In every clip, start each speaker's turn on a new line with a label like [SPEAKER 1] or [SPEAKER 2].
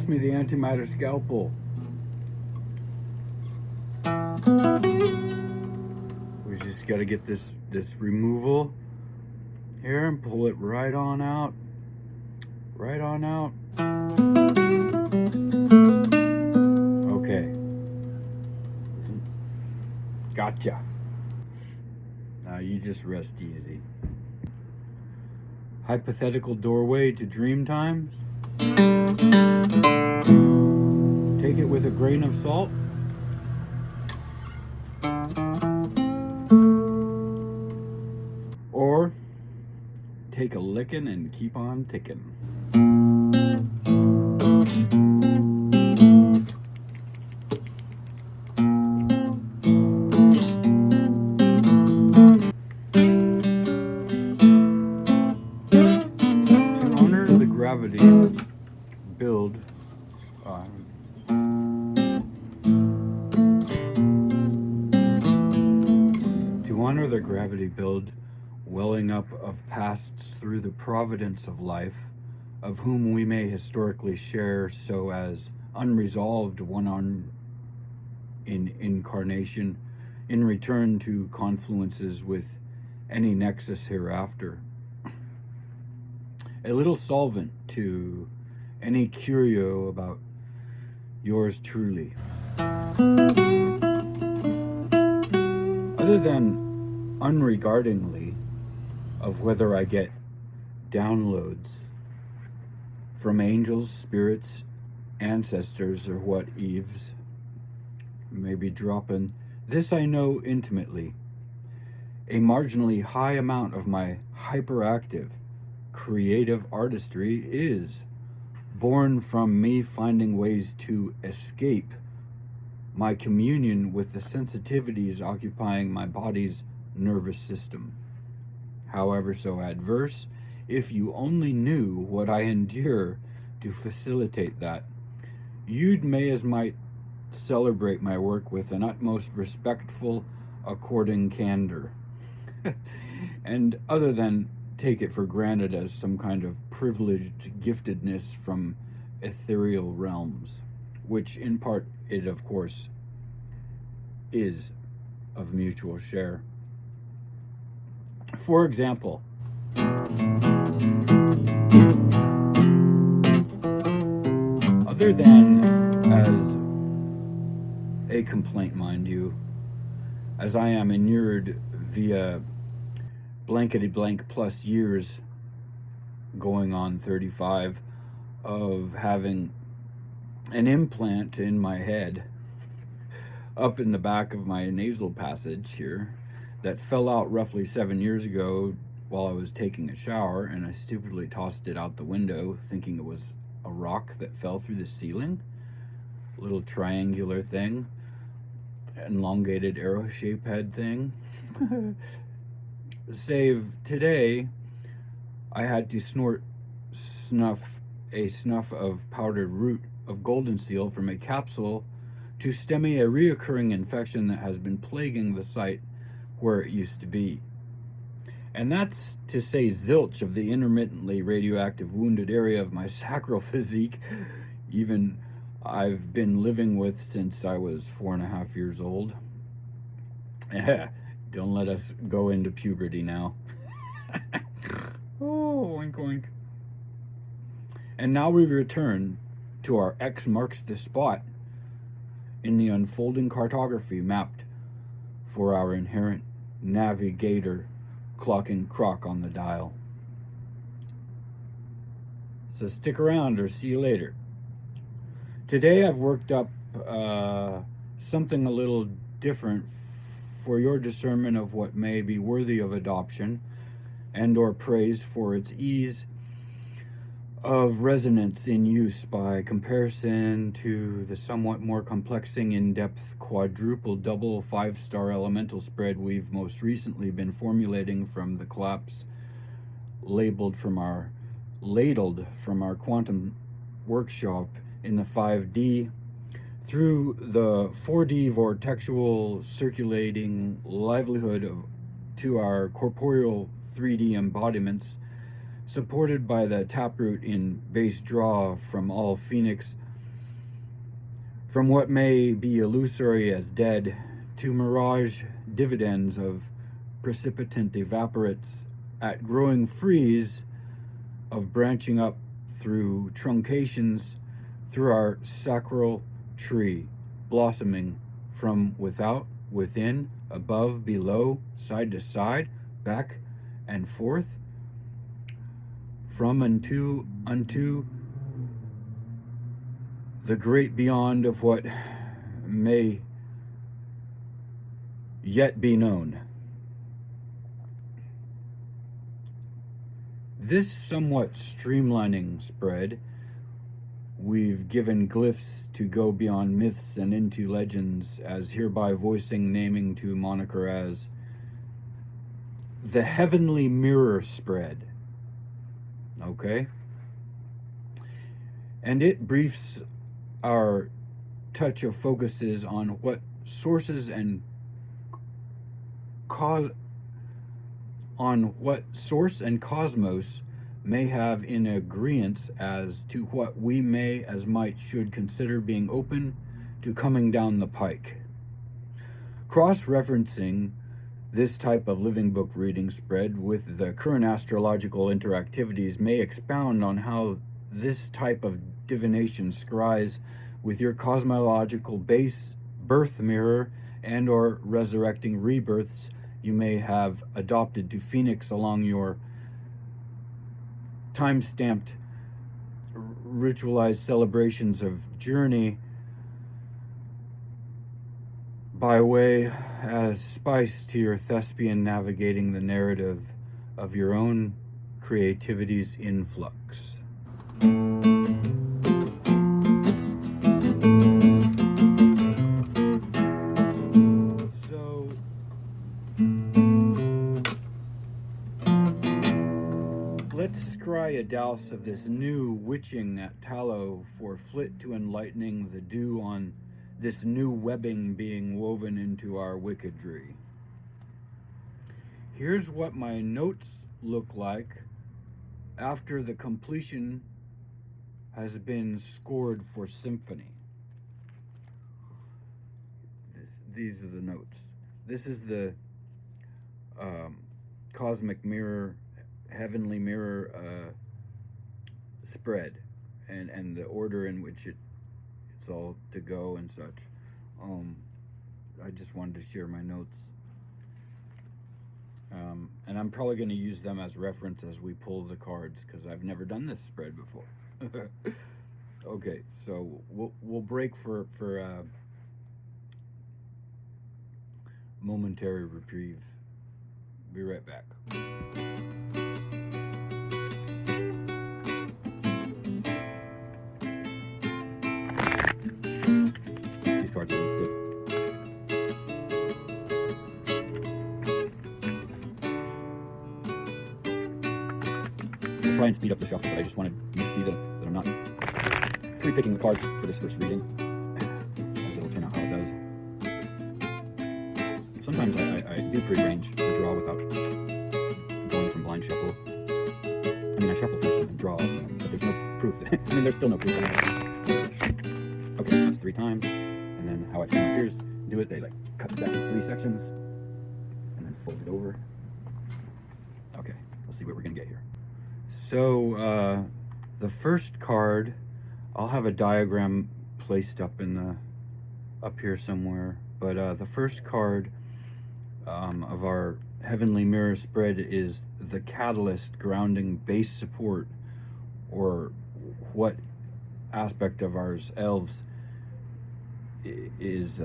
[SPEAKER 1] Pass me the antimatter scalpel. We just got to get this removal here and pull it right on out. Right on out. Okay. Gotcha. Now you just rest easy. Hypothetical doorway to dream times. Take it with a grain of salt. Or take a licking and keep on ticking. To honor the gravity build, welling up of pasts through the providence of life, of whom we may historically share so as unresolved one on in incarnation, in return to confluences with any nexus hereafter. A little solvent to any curio about yours truly. Other than unregardingly of whether I get downloads from angels, spirits, ancestors, or what eaves may be dropping, this I know intimately. A marginally high amount of my hyperactive, creative artistry is born from me finding ways to escape my communion with the sensitivities occupying my body's nervous system. However so adverse, if you only knew what I endure to facilitate that, you'd may as might celebrate my work with an utmost respectful according candor, and other than take it for granted as some kind of privileged giftedness from ethereal realms, which in part it of course is of mutual share. For example, other than as a complaint, mind you, as I am inured via blankety blank plus years, going on 35, of having an implant in my head up in the back of my nasal passage here that fell out roughly 7 years ago while I was taking a shower, and I stupidly tossed it out the window thinking it was a rock that fell through the ceiling. A little triangular thing, elongated arrow-shaped head thing. Save today, I had to snuff of powdered root of golden seal from a capsule to stem a reoccurring infection that has been plaguing the site where it used to be. And that's to say zilch of the intermittently radioactive wounded area of my sacral physique, even I've been living with since I was 4.5 years old. Don't let us go into puberty now. Oh, wink, wink. And now we return to our X marks the spot in the unfolding cartography mapped for our inherent navigator clocking croc on the dial. So stick around or see you later. Today I've worked up something a little different for your discernment of what may be worthy of adoption and or praise for its ease of resonance in use by comparison to the somewhat more complexing, in-depth, quadruple, double, 5-star elemental spread we've most recently been formulating from the collapse ladled from our quantum workshop in the 5D through the 4D vortexual circulating livelihood to our corporeal 3D embodiments, supported by the taproot in bass draw from all Phoenix from what may be illusory as dead to mirage dividends of precipitant evaporates at growing freeze of branching up through truncations through our sacral tree, blossoming from without, within, above, below, side to side, back and forth, from unto the great beyond of what may yet be known. This somewhat streamlining spread, we've given glyphs to go beyond myths and into legends, as hereby voicing naming to moniker as the heavenly mirror spread. Okay? And it briefs our touch of focuses on what sources and source and cosmos may have in agreeance as to what we may as might should consider being open to coming down the pike. Cross-referencing this type of living book reading spread with the current astrological interactivities may expound on how this type of divination scries with your cosmological base birth mirror and or resurrecting rebirths you may have adopted to phoenix along your time-stamped ritualized celebrations of journey by way as spice to your thespian navigating the narrative of your own creativity's influx. So, let's scry a douse of this new witching at tallow for flit to enlightening the dew on this new webbing being woven into our wickedry. Here's what my notes look like after the completion has been scored for symphony. These are the notes. This is the cosmic mirror, heavenly mirror spread, and the order in which it's all to go and such. I just wanted to share my notes. And I'm probably going to use them as reference as we pull the cards, because I've never done this spread before. Okay, so we'll break for momentary reprieve. Be right back. These cards are a little stiff. I'll try and speed up the shuffle, but I just wanted you to see that I'm not pre-picking the cards for this first reading, as it'll turn out how it does. Sometimes I do pre-arrange the draw without going from blind shuffle. I mean, I shuffle first and then draw, but there's no proof. I mean, there's still no proof. Okay, that's 3 times, and then how I see my peers do it, they like cut it back in 3 sections, and then fold it over. Okay, let's see what we're gonna get here. So, the first card, I'll have a diagram placed up here somewhere, but the first card of our heavenly mirror spread is the catalyst grounding base support, or what aspect of ours elves is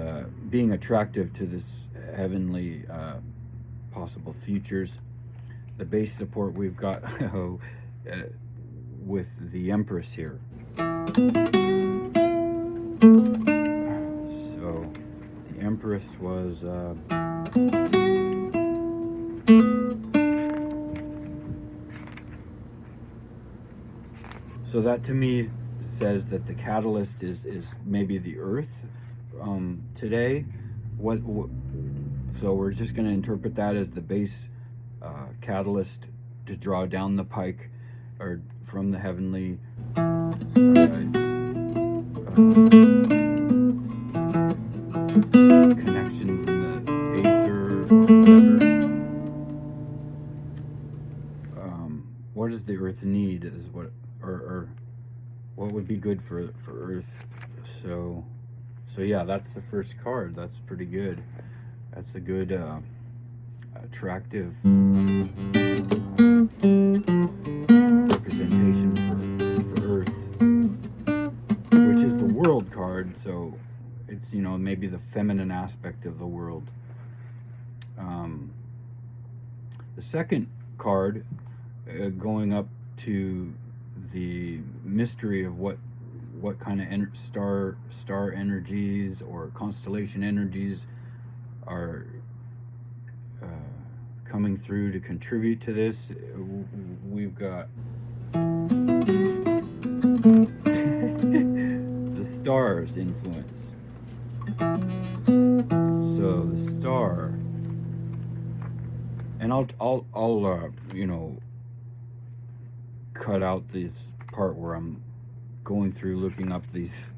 [SPEAKER 1] being attractive to this heavenly possible futures. The base support we've got with the Empress here. So the Empress was so that to me says that the catalyst is maybe the Earth today. So we're just going to interpret that as the base catalyst to draw down the pike, or from the heavenly connections in the aether or whatever. What does the earth need is what, or what would be good for earth. So yeah, that's the first card. That's pretty good. That's a good attractive representation for earth, which is the world card. So it's, you know, maybe the feminine aspect of the world. The second card, going up to the mystery of what kind of star energies or constellation energies are coming through to contribute to this. We've got the star's influence. So the star, and I'll you know, cut out this part where I'm going through looking up these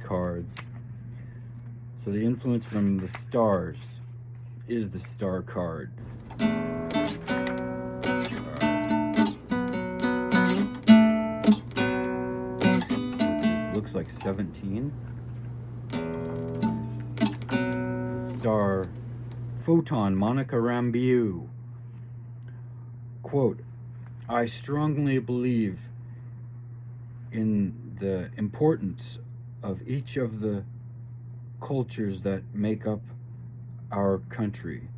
[SPEAKER 1] cards. So the influence from the stars is the star card. Looks like 17. Star Photon, Monica Rambeau. Quote, I strongly believe in the importance of each of the cultures that make up our country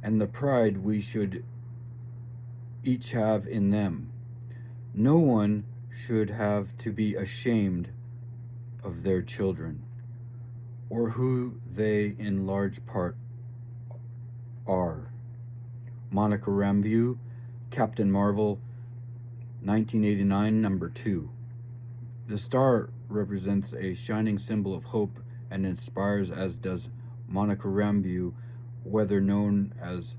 [SPEAKER 1] and the pride we should each have in them. No one should have to be ashamed of their children or who they in large part are. Monica Rambeau, Captain Marvel, 1989, number 2. The star represents a shining symbol of hope and inspires, as does Monica Rambeau, whether known as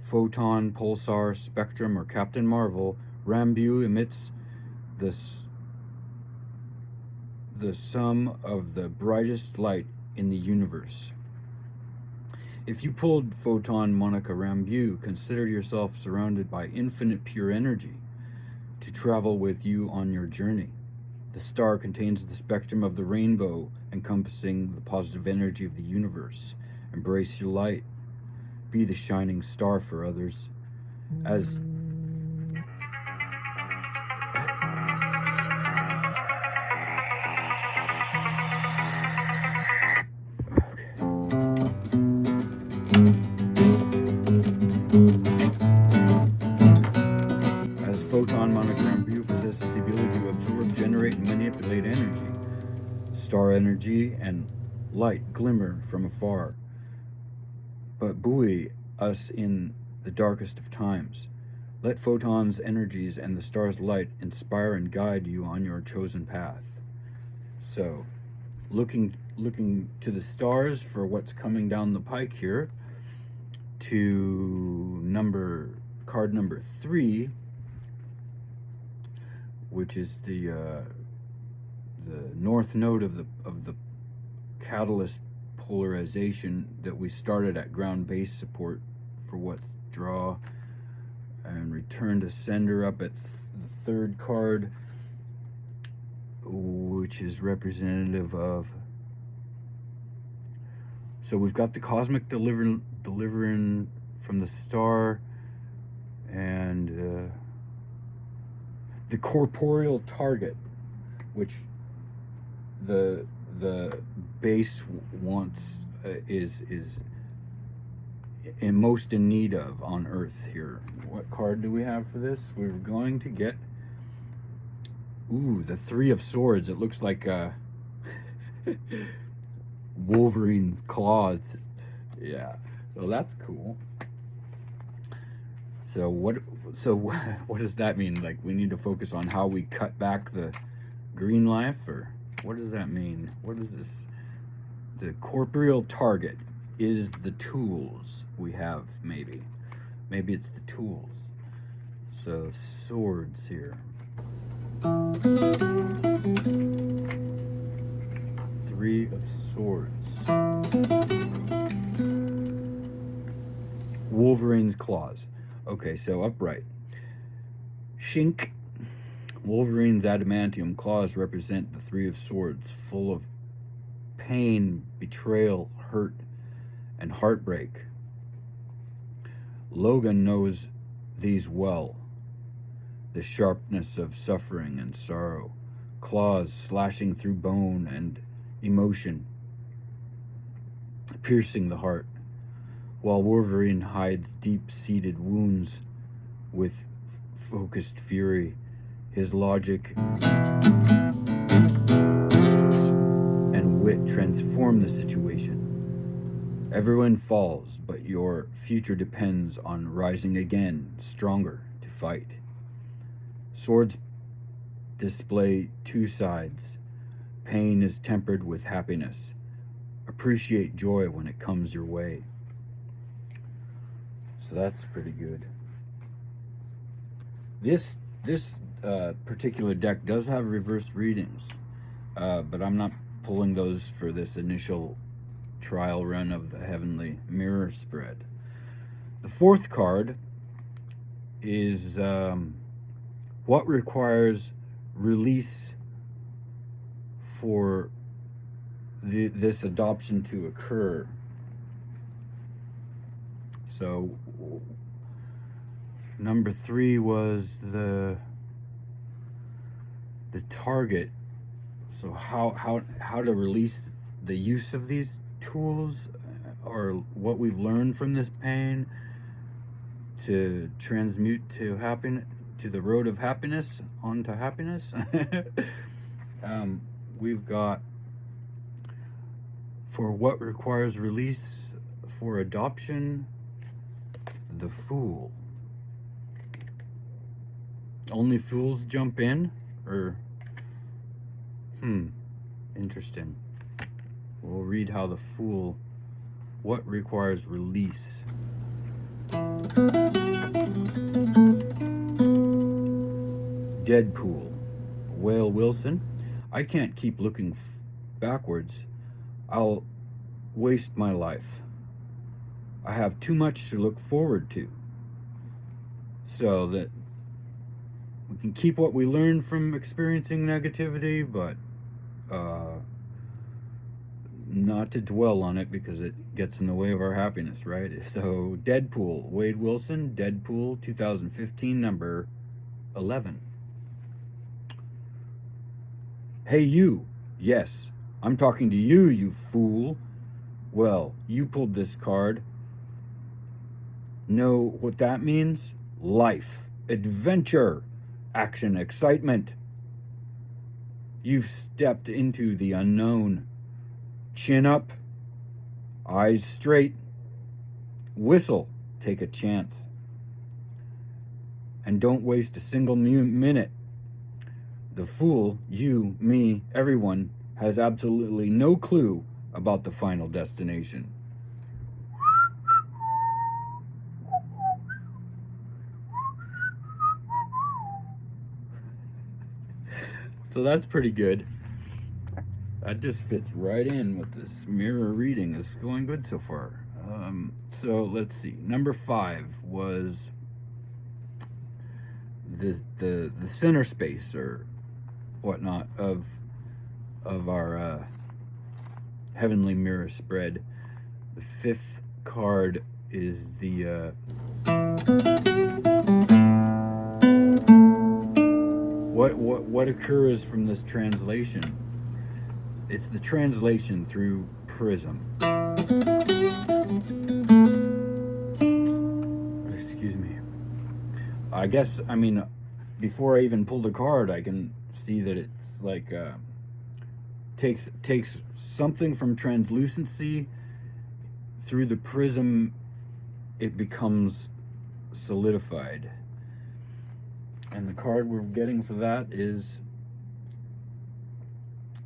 [SPEAKER 1] Photon, Pulsar, Spectrum, or Captain Marvel. Rambeau emits the sum of the brightest light in the universe. If you pulled Photon, Monica Rambeau, consider yourself surrounded by infinite pure energy to travel with you on your journey. The star contains the spectrum of the rainbow, encompassing the positive energy of the universe. Embrace your light. Be the shining star for others. As Photon, Monica Rambeau possesses the ability to absorb, generate, and manipulate energy. Star energy and light glimmer from afar, but buoy us in the darkest of times. Let Photon's energies and the star's light inspire and guide you on your chosen path. So, looking to the stars for what's coming down the pike here, to card number 3, which is the north node of the catalyst polarization that we started at ground base support for withdraw and return to sender up at the third card, which is representative of. So we've got the cosmic delivering from the star, and the corporeal target, which the base wants, is in most in need of on Earth here. What card do we have for this? We're going to get the 3 of Swords. It looks like Wolverine's claws. Yeah, so that's cool. So what does that mean? Like, we need to focus on how we cut back the green life, or what does that mean? What is this? The corporeal target is the tools we have, maybe it's the tools. So swords here. 3 of Swords. claws. Okay, so upright. Shink. Wolverine's adamantium claws represent the Three of Swords, full of pain, betrayal, hurt, and heartbreak. Logan knows these well. The sharpness of suffering and sorrow, claws slashing through bone and emotion, piercing the heart, while Wolverine hides deep-seated wounds with focused fury. His logic and wit transform the situation. Everyone falls, but your future depends on rising again, stronger, to fight. Swords display two sides. Pain is tempered with happiness. Appreciate joy when it comes your way. So that's pretty good. This particular deck does have reverse readings, but I'm not pulling those for this initial trial run of the Heavenly Mirror spread. The fourth card is what requires release for this adoption to occur. So number 3 was the target. So how to release the use of these tools, or what we've learned from this pain to transmute to happiness, to the road of happiness, onto happiness. We've got, for what requires release for adoption, the Fool. Only fools jump in? Or interesting. We'll read how the Fool, what requires release. Deadpool. Whale Wilson. I can't keep looking backwards. I'll waste my life. I have too much to look forward to. So that we can keep what we learned from experiencing negativity, but not to dwell on it because it gets in the way of our happiness, right? So Deadpool, Wade Wilson, Deadpool, 2015, number 11. Hey you, yes, I'm talking to you, you fool. Well, you pulled this card. Know what that means? Life, adventure, action, excitement. You've stepped into the unknown. Chin up, eyes straight, whistle, take a chance. And don't waste a single minute. The Fool, you, me, everyone, has absolutely no clue about the final destination. So that's pretty good. That just fits right in with this mirror reading. It's going good so far. So let's see. Number 5 was the center space or whatnot of our Heavenly Mirror spread. The 5th card is the what occurs from this translation. It's the translation through prism. Excuse me. I guess, I mean, before I even pulled a card, I can see that it's like takes something from translucency through the prism. It becomes solidified. And the card we're getting for that is,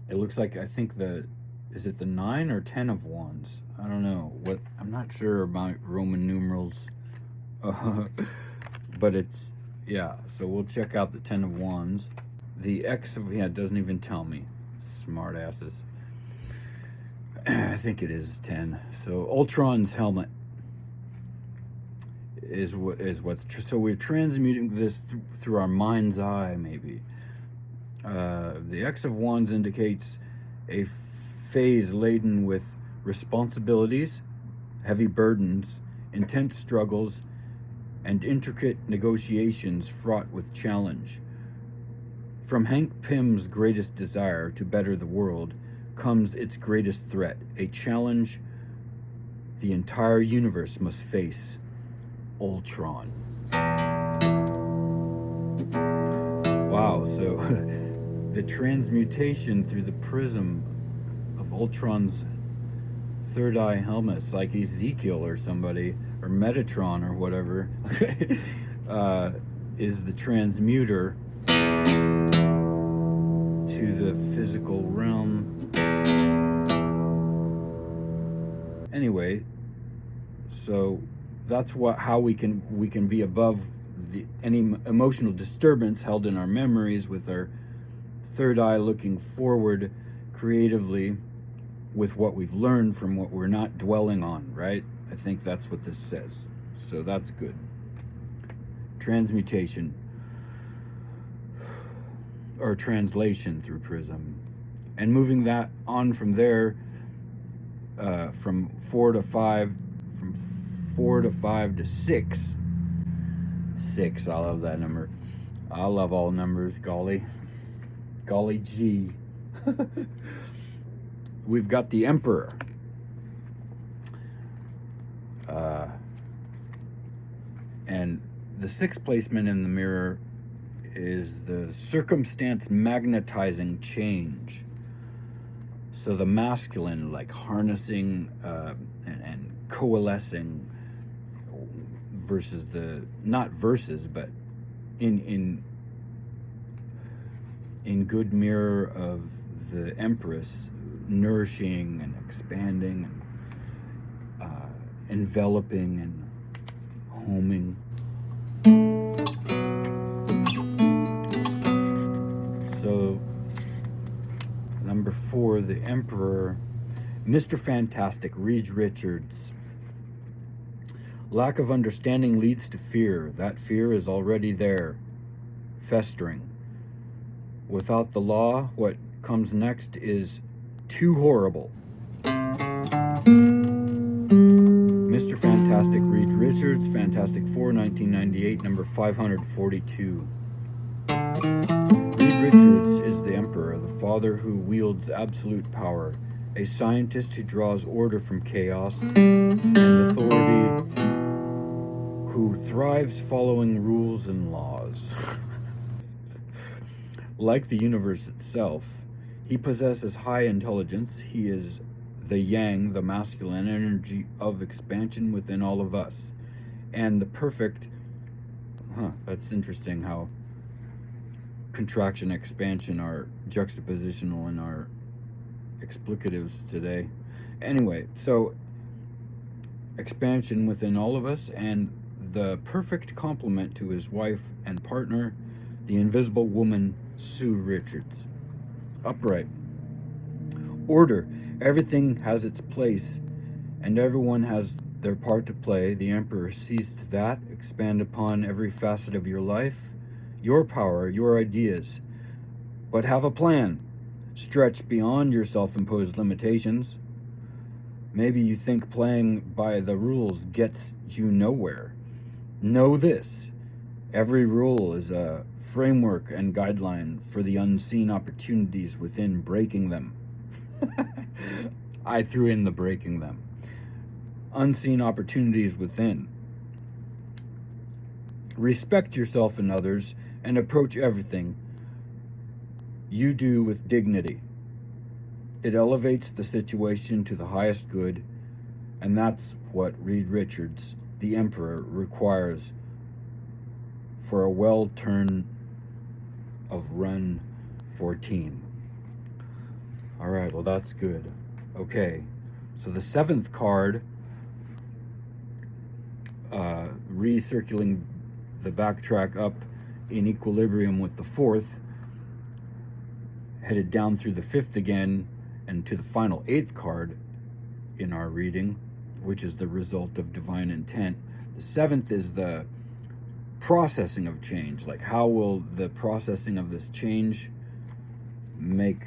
[SPEAKER 1] it looks like, I think is it the 9 or 10 of Wands? I don't know. I'm not sure about Roman numerals. But it's, yeah. So we'll check out the 10 of Wands. The X of, it doesn't even tell me. Smart asses. I think it is 10. So Ultron's helmet. is what's so we're transmuting this through our mind's eye, maybe. The X of Wands indicates a phase laden with responsibilities, heavy burdens, intense struggles, and intricate negotiations fraught with challenge. From Hank Pym's greatest desire to better the world comes its greatest threat, a challenge the entire universe must face: Ultron. Wow, so the transmutation through the prism of Ultron's third eye helmets, like Ezekiel or somebody, or Metatron or whatever, is the transmuter to the physical realm. Anyway, so that's how we can be above any emotional disturbance held in our memories, with our third eye looking forward creatively with what we've learned from what we're not dwelling on, right? I think that's what this says. So that's good. Transmutation, or translation through prism. And moving that on from there, from 4 to 5 to 6. 6, I love that number. I love all numbers, golly gee. We've got the Emperor. And the 6th placement in the mirror is the circumstance magnetizing change. So the masculine, like harnessing and coalescing, versus but in good mirror of the Empress, nourishing and expanding and enveloping and homing. So number 4, the Emperor, Mr. Fantastic, Reed Richards. Lack of understanding leads to fear. That fear is already there, festering. Without the law, what comes next is too horrible. Mr. Fantastic, Reed Richards, Fantastic Four, 1998, number 542. Reed Richards is the Emperor, the father who wields absolute power, a scientist who draws order from chaos, and authority who thrives following rules and laws. Like the universe itself, he possesses high intelligence. He is the yang, the masculine energy of expansion within all of us, and the perfect, that's interesting how contraction, expansion are juxtapositional in our explicatives today. Anyway, so expansion within all of us, and the perfect complement to his wife and partner, the invisible woman, Sue Richards. Upright. Order. Everything has its place, and everyone has their part to play. The Emperor sees to that. Expand upon every facet of your life, your power, your ideas. But have a plan. Stretch beyond your self-imposed limitations. Maybe you think playing by the rules gets you nowhere. Know this. Every rule is a framework and guideline for the unseen opportunities within breaking them. I threw in the breaking them. Unseen opportunities within. Respect yourself and others, and approach everything you do with dignity. It elevates the situation to the highest good, and that's what Reed Richards, the Emperor, requires for a well turn of run for team. All right, well, that's good. Okay, so the 7th card, recirculating the backtrack up in equilibrium with the 4th, headed down through the 5th again, and to the final 8th card in our reading, which is the result of divine intent. The 7th is the processing of change. Like, how will the processing of this change make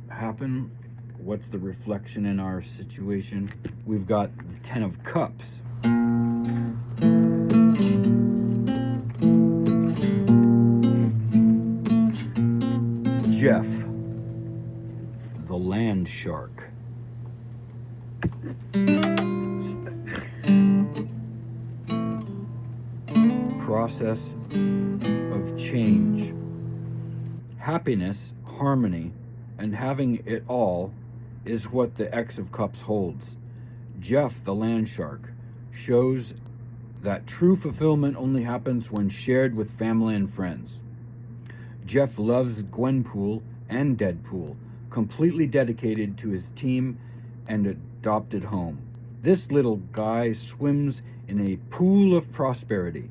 [SPEAKER 1] happen? What's the reflection in our situation? We've got the 10 of Cups. Jeff, the land shark. Process of change. Happiness, harmony, and having it all is what the X of Cups holds. Jeff, the land shark, shows that true fulfillment only happens when shared with family and friends. Jeff loves Gwenpool and Deadpool, completely dedicated to his team and adopted home. This little guy swims in a pool of prosperity,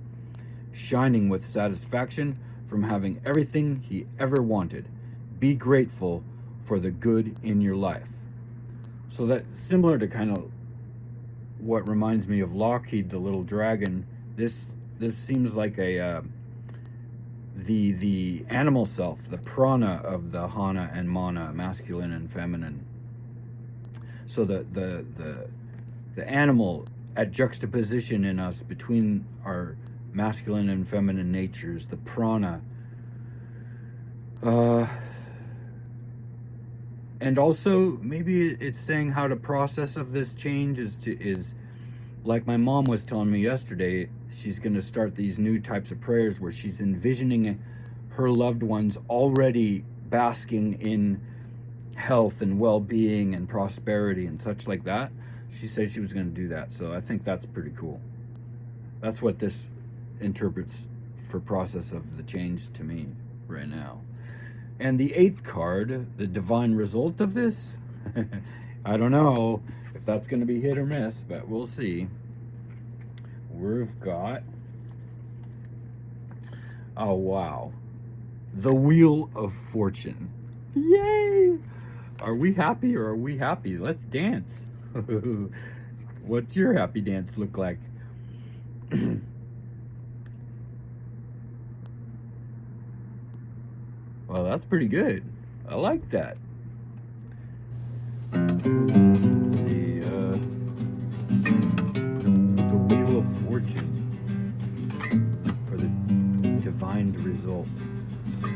[SPEAKER 1] shining with satisfaction from having everything he ever wanted. Be grateful for the good in your life. So that's similar to kind of what reminds me of Lockheed, the little dragon. This seems like a the animal self, the prana of the Hana and Mana, masculine and feminine. So the animal at juxtaposition in us between our masculine and feminine natures, the prana. And also maybe it's saying how to process of this change is like my mom was telling me yesterday. She's going to start these new types of prayers where she's envisioning her loved ones already basking in health and well-being and prosperity and such like that. She said she was going to do that. So I think that's pretty cool. That's what this interprets for process of the change to me right now. And the 8th card, the divine result of this, I don't know if that's going to be hit or miss, but we'll see. We've got, oh wow, the Wheel of Fortune. Yay! Are we happy or are we happy? Let's dance. What's your happy dance look like? Well, that's pretty good. I like that. Let's see, the Wheel of Fortune for the divine result,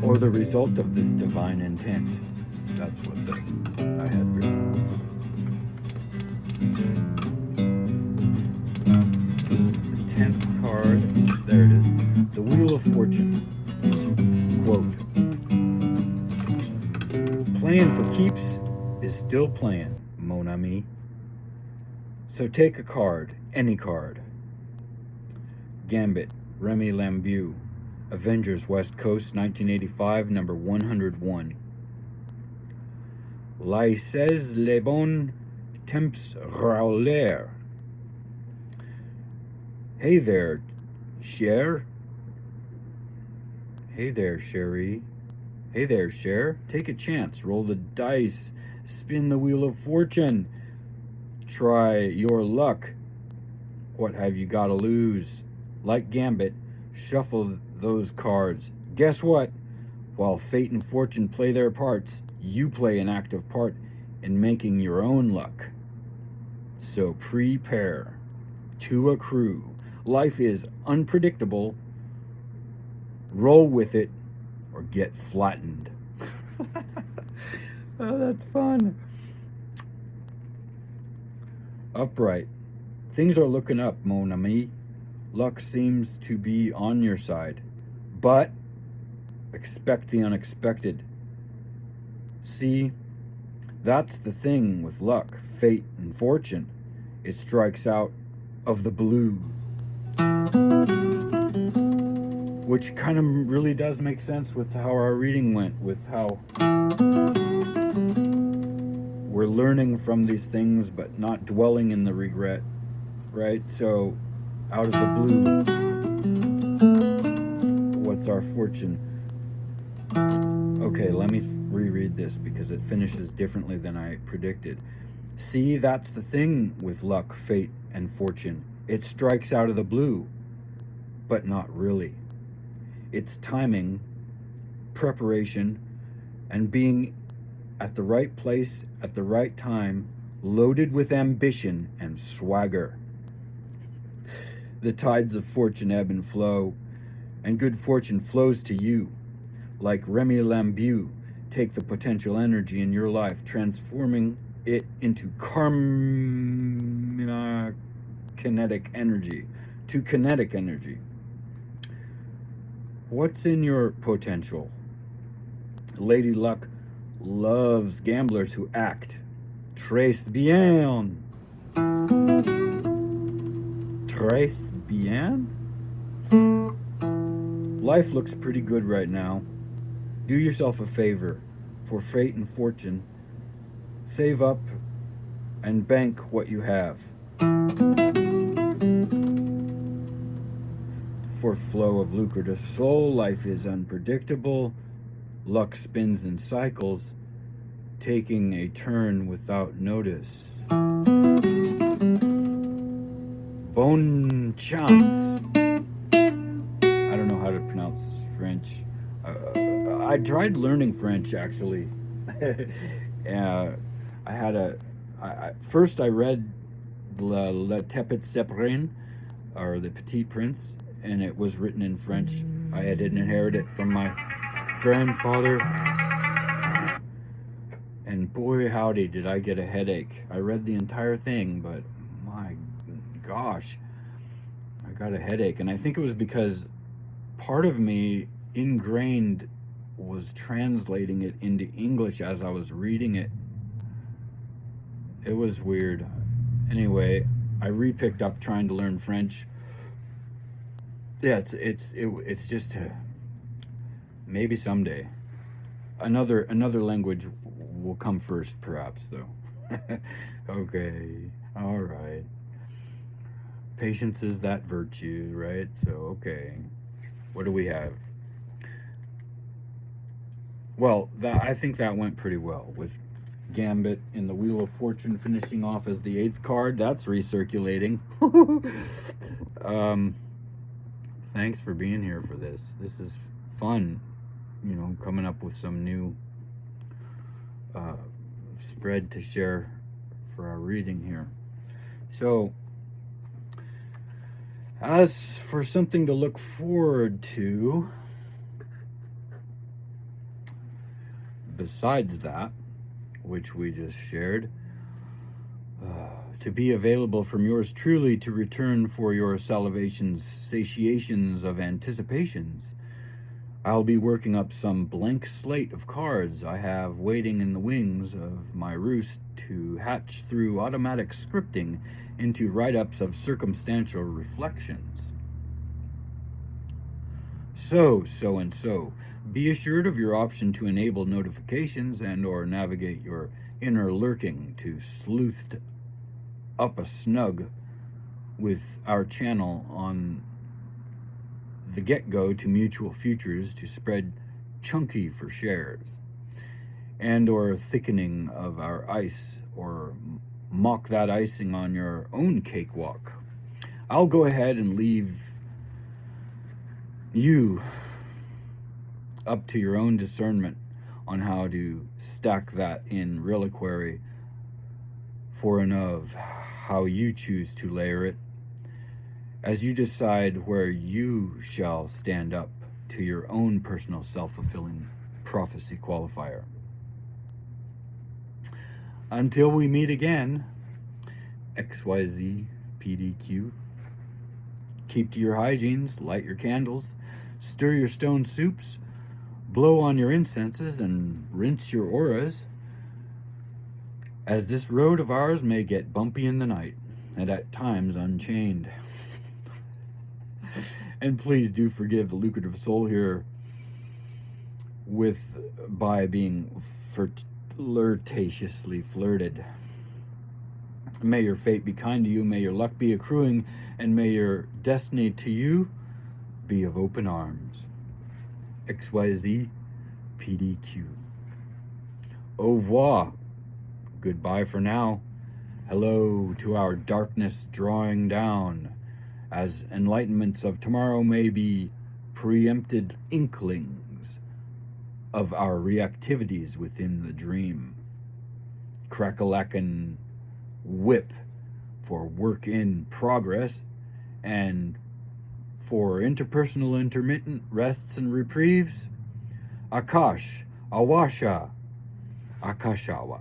[SPEAKER 1] or the result of this divine intent. That's what I had written. The 10th card, there it is. The Wheel of Fortune. Quote, playing for keeps is still playing, mon ami. So take a card, any card. Gambit, Remy Lambeau, Avengers West Coast, 1985, number 101. Laissez les bons temps rouler. Hey there, cher. Hey there, chérie. Hey there, Cher. Take a chance. Roll the dice. Spin the Wheel of Fortune. Try your luck. What have you got to lose? Like Gambit, shuffle those cards. Guess what? While fate and fortune play their parts, you play an active part in making your own luck. So prepare to accrue. Life is unpredictable. Roll with it or get flattened. Oh, that's fun. Upright. Things are looking up, mon ami. Luck seems to be on your side. But expect the unexpected. See, that's the thing with luck, fate, and fortune. It strikes out of the blue. Which kind of really does make sense with how our reading went, with how we're learning from these things but not dwelling in the regret, right? So, out of the blue, what's our fortune? Okay, let me reread this because it finishes differently than I predicted. See, that's the thing with luck, fate, and fortune. It strikes out of the blue, but not really. It's timing, preparation, and being at the right place at the right time, loaded with ambition and swagger. The tides of fortune ebb and flow, and good fortune flows to you. Like Remy Lambeau, take the potential energy in your life, transforming it into kinetic energy, to kinetic energy. What's in your potential? Lady Luck loves gamblers who act. Tres bien. Tres bien? Life looks pretty good right now. Do yourself a favor. For fate and fortune, save up and bank what you have. For flow of lucrative soul, life is unpredictable. Luck spins in cycles, taking a turn without notice. Bonne chance. I don't know how to pronounce French. I tried learning French, actually. First I read Le Tepet Seprin, or The Petit Prince, and it was written in French. I had inherited it from my grandfather, and boy howdy did I get a headache. I read the entire thing, but my gosh, I got a headache. And I think it was because part of me ingrained was translating it into English as I was reading it. It was weird. Anyway, I re-picked up trying to learn French. Yeah, it's just maybe someday. Another language will come first, perhaps, though. Okay, all right. Patience is that virtue, right? So, okay. What do we have? Well, I think that went pretty well with Gambit in the Wheel of Fortune finishing off as the 8th card. That's recirculating. Thanks for being here for this. This is fun, coming up with some new spread to share for our reading here. So, as for something to look forward to, besides that, which we just shared, to be available from yours truly to return for your salivations, satiations of anticipations, I'll be working up some blank slate of cards I have waiting in the wings of my roost to hatch through automatic scripting into write-ups of circumstantial reflections. So. Be assured of your option to enable notifications and or navigate your inner lurking to sleuthed up a snug with our channel on the get-go to mutual futures to spread chunky for shares and or thickening of our ice or mock that icing on your own cakewalk. I'll go ahead and leave you up to your own discernment on how to stack that in reliquary for and of how you choose to layer it, as you decide where you shall stand up to your own personal self-fulfilling prophecy qualifier. Until we meet again, XYZ PDQ, keep to your hygienes, light your candles, stir your stone soups, blow on your incenses, and rinse your auras, as this road of ours may get bumpy in the night, and at times unchained. And please do forgive the lucrative soul here by being flirtatiously flirted. May your fate be kind to you, may your luck be accruing, and may your destiny to you be of open arms. XYZ PDQ. Au revoir. Goodbye for now. Hello to our darkness drawing down, as enlightenments of tomorrow may be preempted inklings of our reactivities within the dream. Crackalacken W.I.P for work in progress, and for interpersonal intermittent rests and reprieves, Akash, Awasha, Akashawa.